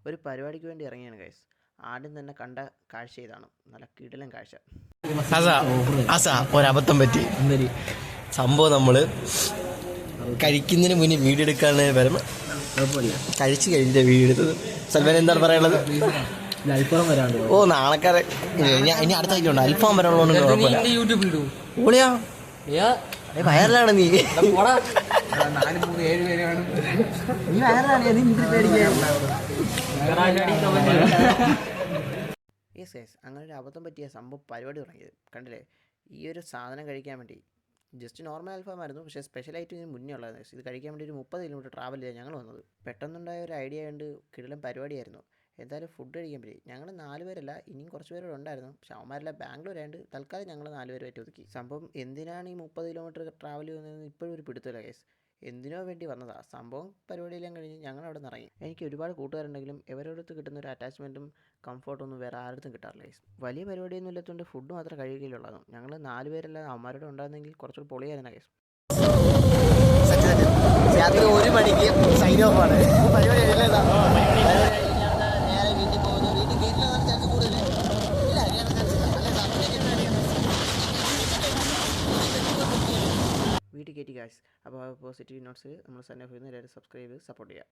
ഒരു പരിപാടിക്ക് വേണ്ടി ഇറങ്ങിയാണ് ഗൈസ്. ആദ്യം തന്നെ കണ്ട കാഴ്ച ഇതാണ്, നല്ല കിടിലൻ കാഴ്ച. ഒരബദ്ധം പറ്റി. സംഭവം നമ്മള് കഴിക്കുന്നതിന് മുന്നേ വീഡിയോ എടുക്കാണ് വരുമ്പോൾ കഴിച്ചു കഴിഞ്ഞ വീഡിയോ എടുത്തത്. സൽമാൻ എന്താണ് പറയാനുള്ളത്? ഓ നാളെക്കാരെ ഇനി അടുത്ത ആഴ്ച ഉണ്ട് അൽഫാം വരാനുള്ളതുകൊണ്ട് കുഴപ്പമില്ല. ഓളിയാ വയറിലാണ് നീ യെസ് ഗൈസ്, അങ്ങനെ ഒരു അബദ്ധം പറ്റിയ സംഭവം പരിപാടി തുടങ്ങിയത് കണ്ടില്ലേ. ഈ ഒരു സാധനം കഴിക്കാൻ വേണ്ടി ജസ്റ്റ് നോർമൽ അൽഫാമായിരുന്നു, പക്ഷേ സ്പെഷ്യലായിട്ട് ഇതിന് മുന്നേ ഉള്ളതായിരുന്നു. ഇത് കഴിക്കാൻ വേണ്ടി ഒരു 30 കിലോമീറ്റർ ട്രാവൽ ചെയ്താൽ ഞങ്ങൾ വന്നത്. പെട്ടെന്നുണ്ടായ ഒരു ഐഡിയ കൊണ്ട് കിടിലൻ പരിപാടിയായിരുന്നു. എന്തായാലും ഫുഡ് കഴിക്കാൻ പറ്റി. ഞങ്ങൾ 4 പേരല്ല, ഇനിയും കുറച്ച് പേരോട് ഉണ്ടായിരുന്നു. പക്ഷെ അവന്മാരെല്ലാം ബാംഗ്ലൂരായതുകൊണ്ട് തൽക്കാലം ഞങ്ങൾ 4 പേരുമായിട്ട് ഒതുക്കി. സംഭവം എന്തിനാണ് ഈ 30 കിലോമീറ്റർ ട്രാവൽ ചെയ്യുന്നതെന്ന് ഇപ്പോഴും ഒരു പിടുത്തമില്ല ഗൈസ്. എന്തിനോ വേണ്ടി വന്നതാണ് സംഭവം. പരിപാടിയെല്ലാം കഴിഞ്ഞ് ഞങ്ങൾ അവിടെ നിന്ന് ഇറങ്ങി. എനിക്ക് ഒരുപാട് കൂട്ടുകാരുണ്ടെങ്കിലും ഇവരോടത്ത് കിട്ടുന്ന ഒരു അറ്റാച്ച്മെൻറ്റും കംഫർട്ടൊന്നും വേറെ ആരുടെ കിട്ടാറില്ല ഗൈസ്. വലിയ പരിപാടിയൊന്നും ഇല്ലാത്തതുകൊണ്ട് ഫുഡ് മാത്രമേ കഴിയുകയുള്ളൂ. ഞങ്ങൾ 4 പേരല്ല അവന്മാരോട് ഉണ്ടായിരുന്നെങ്കിൽ കുറച്ചുകൂടി പൊളിയായിരുന്നു ഗൈസ്. രാത്രി 1 മണിക്ക് സൈൻ ഓഫ് ആണ് വീട്ടിൽ കയറ്റി ഗൈസ്. അപ്പോൾ പോസിറ്റീവ് നോട്ട്സിൽ നമ്മൾ സൈൻ ഓഫ് ചെയ്യുന്ന എല്ലാവരും സബ്സ്ക്രൈബ് ചെയ്ത് സപ്പോർട്ട് ചെയ്യുക.